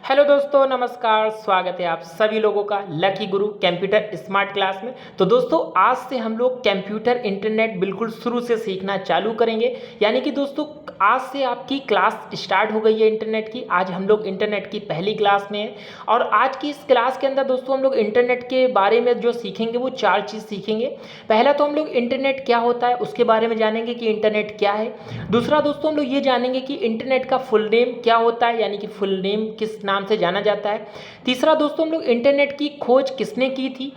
Hello दोस्तों, नमस्कार। स्वागत है आप सभी लोगों का लकी गुरु कंप्यूटर स्मार्ट क्लास में। तो दोस्तों, आज से हम लोग कंप्यूटर इंटरनेट बिल्कुल शुरू से सीखना चालू करेंगे। यानी कि दोस्तों, आज से आपकी क्लास स्टार्ट हो गई है इंटरनेट की। आज हम लोग इंटरनेट की पहली क्लास में हैं और आज की इस क्लास के अंदर दोस्तों हम लोग इंटरनेट के बारे में जो सीखेंगे वो 4 चीज़ सीखेंगे। पहला तो हम लोग इंटरनेट क्या होता है उसके बारे में जानेंगे कि इंटरनेट क्या है। दूसरा दोस्तों, हम लोग ये जानेंगे कि इंटरनेट का फुल नेम क्या होता है, यानी कि फुल नेम किस नाम से जाना जाता है। तीसरा दोस्तों, हम लोग इंटरनेट की खोज किसने की थी,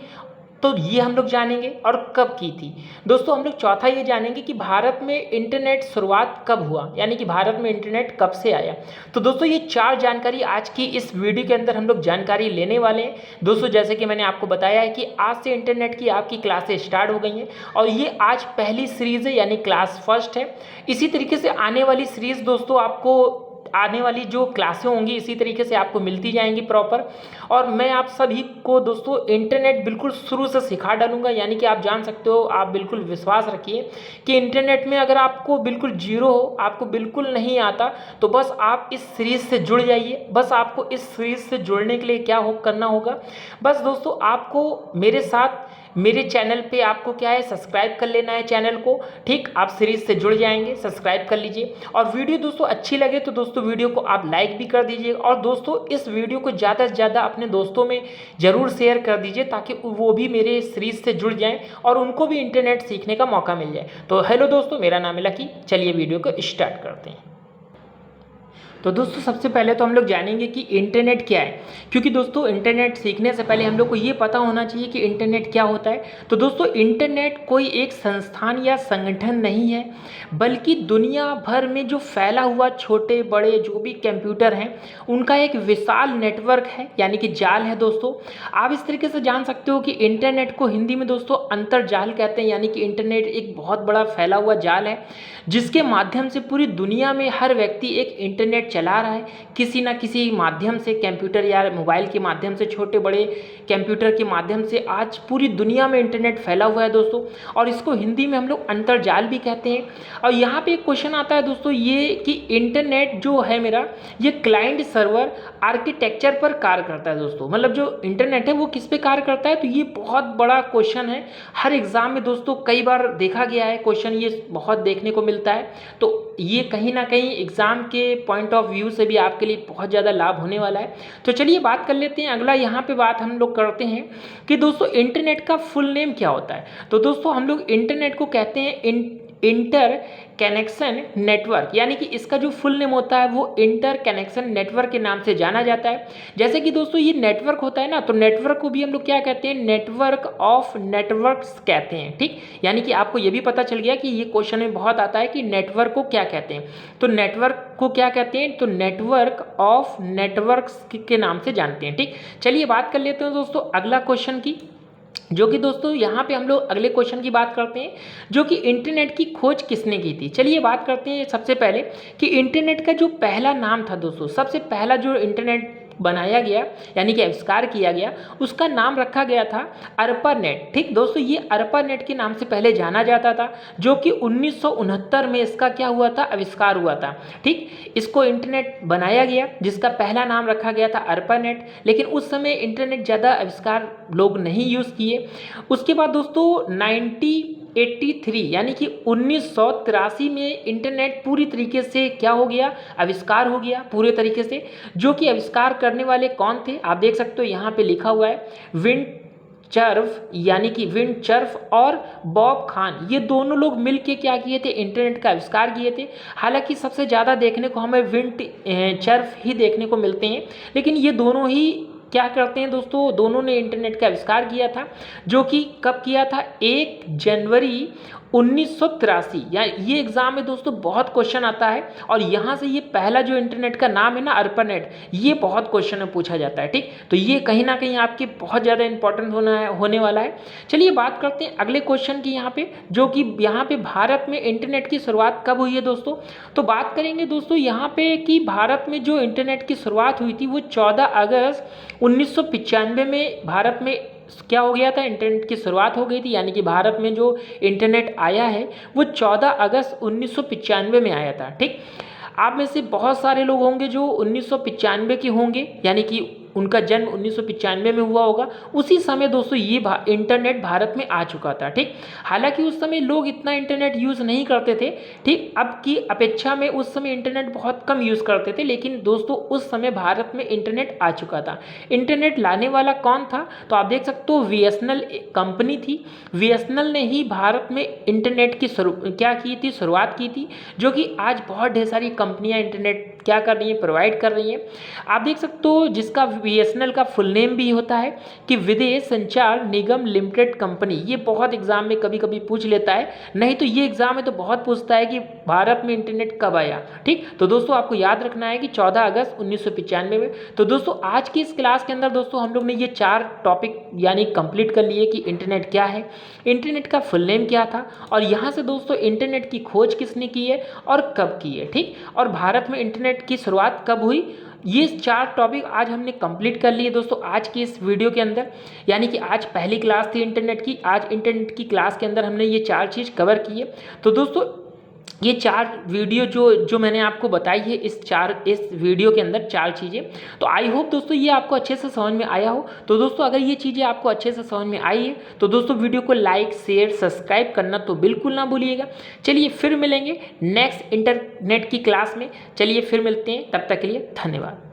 तो ये हम लोग जानेंगे और कब की थी। दोस्तों, हम लोग चौथा ये जानेंगे कि भारत में इंटरनेट शुरुआत कब हुआ, यानी कि भारत में इंटरनेट कब से आया। तो दोस्तों, ये 4 जानकारी आज की इस वीडियो के अंदर हम लोग जानकारी लेने वाले हैं। दोस्तों, जैसे कि मैंने आपको बताया है कि आज से इंटरनेट की आपकी क्लासेस स्टार्ट हो गई हैं और ये आज पहली सीरीज़ है, यानी क्लास फर्स्ट है। इसी तरीके से आने वाली सीरीज़ दोस्तों, आपको आने वाली जो क्लासें होंगी इसी तरीके से आपको मिलती जाएंगी प्रॉपर। और मैं आप सभी को दोस्तों इंटरनेट बिल्कुल शुरू से सिखा डालूंगा, यानी कि आप जान सकते हो, आप बिल्कुल विश्वास रखिए कि इंटरनेट में अगर आपको बिल्कुल जीरो हो, आपको बिल्कुल नहीं आता, तो बस आप इस सीरीज़ से जुड़ जाइए। बस आपको इस सीरीज़ से जुड़ने के लिए क्या करना होगा, बस दोस्तों आपको मेरे साथ मेरे चैनल पे आपको क्या है, सब्सक्राइब कर लेना है चैनल को। ठीक, आप सीरीज़ से जुड़ जाएंगे, सब्सक्राइब कर लीजिए। और वीडियो दोस्तों अच्छी लगे तो दोस्तों वीडियो को आप लाइक भी कर दीजिए और दोस्तों इस वीडियो को ज़्यादा से ज़्यादा अपने दोस्तों में ज़रूर शेयर कर दीजिए ताकि वो भी मेरे सीरीज़ से जुड़ जाएं और उनको भी इंटरनेट सीखने का मौका मिल जाए। तो हेलो दोस्तों, मेरा नाम है लकी। चलिए वीडियो को स्टार्ट करते हैं। तो दोस्तों, सबसे पहले तो हम लोग जानेंगे कि इंटरनेट क्या है, क्योंकि दोस्तों इंटरनेट सीखने से पहले हम लोग को ये पता होना चाहिए कि इंटरनेट क्या होता है। तो दोस्तों, इंटरनेट कोई एक संस्थान या संगठन नहीं है, बल्कि दुनिया भर में जो फैला हुआ छोटे बड़े जो भी कंप्यूटर हैं उनका एक विशाल नेटवर्क है, यानी कि जाल है। दोस्तों, आप इस तरीके से जान सकते हो कि इंटरनेट को हिंदी में दोस्तों अंतर्जाल कहते हैं, यानी कि इंटरनेट एक बहुत बड़ा फैला हुआ जाल है जिसके माध्यम से पूरी दुनिया में हर व्यक्ति एक इंटरनेट चला रहा है किसी ना किसी माध्यम से, कंप्यूटर या मोबाइल के माध्यम से, छोटे बड़े कंप्यूटर के माध्यम से। आज पूरी दुनिया में इंटरनेट फैला हुआ है दोस्तों, और इसको हिंदी में हम लोग अंतर्जाल भी कहते हैं। और यहाँ पे एक क्वेश्चन आता है दोस्तों ये कि इंटरनेट जो है मेरा, ये क्लाइंट सर्वर आर्किटेक्चर पर कार्य करता है। दोस्तों, मतलब जो इंटरनेट है वो किस पे कार्य करता है, तो ये बहुत बड़ा क्वेश्चन है। हर एग्जाम में दोस्तों कई बार देखा गया है क्वेश्चन, ये बहुत देखने को मिलता है। तो ये कहीं ना कहीं एग्जाम के पॉइंट ऑफ व्यू से भी आपके लिए बहुत ज़्यादा लाभ होने वाला है। तो चलिए बात कर लेते हैं। अगला यहाँ पे बात हम लोग करते हैं कि दोस्तों इंटरनेट का फुल नेम क्या होता है। तो दोस्तों, हम लोग इंटरनेट को कहते हैं इंटर कनेक्शन नेटवर्क, यानी कि इसका जो फुल नेम होता है वो इंटर कनेक्शन नेटवर्क के नाम से जाना जाता है। जैसे कि दोस्तों ये नेटवर्क होता है ना, तो नेटवर्क को भी हम लोग क्या कहते हैं, नेटवर्क ऑफ नेटवर्क्स कहते हैं। ठीक, यानी कि आपको ये भी पता चल गया कि ये क्वेश्चन में बहुत आता है कि नेटवर्क को क्या कहते हैं। तो नेटवर्क को क्या कहते हैं, तो नेटवर्क ऑफ नेटवर्क्स के नाम से जानते हैं। ठीक, चलिए बात कर लेते हैं दोस्तों अगला क्वेश्चन की, जो कि दोस्तों यहाँ पे हम लोग अगले क्वेश्चन की बात करते हैं, जो कि इंटरनेट की खोज किसने की थी। चलिए बात करते हैं सबसे पहले कि इंटरनेट का जो पहला नाम था दोस्तों, सबसे पहला जो इंटरनेट बनाया गया यानी कि आविष्कार किया गया, उसका नाम रखा गया था अर्पानेट। ठीक दोस्तों, ये अर्पानेट के नाम से पहले जाना जाता था, जो कि 1969 में इसका क्या हुआ था, आविष्कार हुआ था। ठीक, इसको इंटरनेट बनाया गया जिसका पहला नाम रखा गया था अर्पानेट, लेकिन उस समय इंटरनेट ज़्यादा आविष्कार लोग नहीं यूज़ किए। उसके बाद दोस्तों 1983 यानी कि 1983 में इंटरनेट पूरी तरीके से क्या हो गया, आविष्कार हो गया पूरे तरीके से। जो कि आविष्कार करने वाले कौन थे, आप देख सकते हो यहाँ पे लिखा हुआ है विंडचर्फ, यानी कि विंडचर्फ और बॉब खान, ये दोनों लोग मिलके क्या किए थे, इंटरनेट का आविष्कार किए थे। हालांकि सबसे ज़्यादा देखने को हमें विंडचर्फ ही देखने को मिलते हैं, लेकिन ये दोनों ही क्या करते हैं दोस्तों, दोनों ने इंटरनेट का आविष्कार किया था, जो कि कब किया था, 1 जनवरी 1983। या ये एग्जाम में दोस्तों बहुत क्वेश्चन आता है, और यहाँ से ये पहला जो इंटरनेट का नाम है ना अर्पानेट, ये बहुत क्वेश्चन में पूछा जाता है। ठीक, तो ये कहीं ना कहीं आपके बहुत ज़्यादा इंपॉर्टेंट होने वाला है। चलिए बात करते हैं अगले क्वेश्चन की यहाँ पे, जो कि यहाँ पे भारत में इंटरनेट की शुरुआत कब हुई है दोस्तों। तो बात करेंगे दोस्तों यहाँ पे कि भारत में जो इंटरनेट की शुरुआत हुई थी वो 14 अगस्त 1995 में भारत में क्या हो गया था, इंटरनेट की शुरुआत हो गई थी। यानी कि भारत में जो इंटरनेट आया है वो 14 अगस्त 1995 में आया था। ठीक, आप में से बहुत सारे लोग होंगे जो 1995 के होंगे, यानी कि उनका जन्म 1995 में हुआ होगा। उसी समय दोस्तों ये इंटरनेट भारत में आ चुका था, ठीक। हालांकि उस समय लोग इतना इंटरनेट यूज़ नहीं करते थे, ठीक। अब की अपेक्षा में उस समय इंटरनेट बहुत कम यूज़ करते थे, लेकिन दोस्तों उस समय भारत में इंटरनेट आ चुका था। इंटरनेट लाने वाला कौन था, तो आप देख सकते हो बीएसएनएल कंपनी थी। बीएसएनएल ने ही भारत में इंटरनेट की शुरुआत की थी, जो कि आज बहुत ढेर सारी कंपनियां इंटरनेट क्या कर रही हैं, प्रोवाइड कर रही हैं। आप देख सकते हो जिसका बीएसएनएल का फुल नेम भी होता है कि विदेश संचार निगम लिमिटेड कंपनी। ये बहुत एग्जाम में कभी कभी पूछ लेता है, नहीं तो ये एग्जाम में तो बहुत पूछता है कि भारत में इंटरनेट कब आया, ठीक। तो दोस्तों आपको याद रखना है कि 14 अगस्त 1995 में। तो दोस्तों आज की इस क्लास के अंदर दोस्तों हम लोग ने ये 4 टॉपिक यानी कंप्लीट कर लिए कि इंटरनेट क्या है, इंटरनेट का फुल नेम क्या था, और यहाँ से दोस्तों इंटरनेट की खोज किसने की है और कब की है, ठीक। और भारत में इंटरनेट की शुरुआत कब हुई, ये 4 टॉपिक आज हमने कंप्लीट कर लिए दोस्तों आज की इस वीडियो के अंदर। यानी कि आज पहली क्लास थी इंटरनेट की, आज इंटरनेट की क्लास के अंदर हमने ये 4 चीज़ कवर की है। तो दोस्तों ये 4 वीडियो जो मैंने आपको बताई है इस वीडियो के अंदर 4 चीज़ें, तो आई होप दोस्तों ये आपको अच्छे से समझ में आया हो। तो दोस्तों अगर ये चीज़ें आपको अच्छे से समझ में आई है तो दोस्तों वीडियो को लाइक शेयर सब्सक्राइब करना तो बिल्कुल ना भूलिएगा। चलिए फिर मिलेंगे नेक्स्ट इंटरनेट की क्लास में, चलिए फिर मिलते हैं, तब तक के लिए धन्यवाद।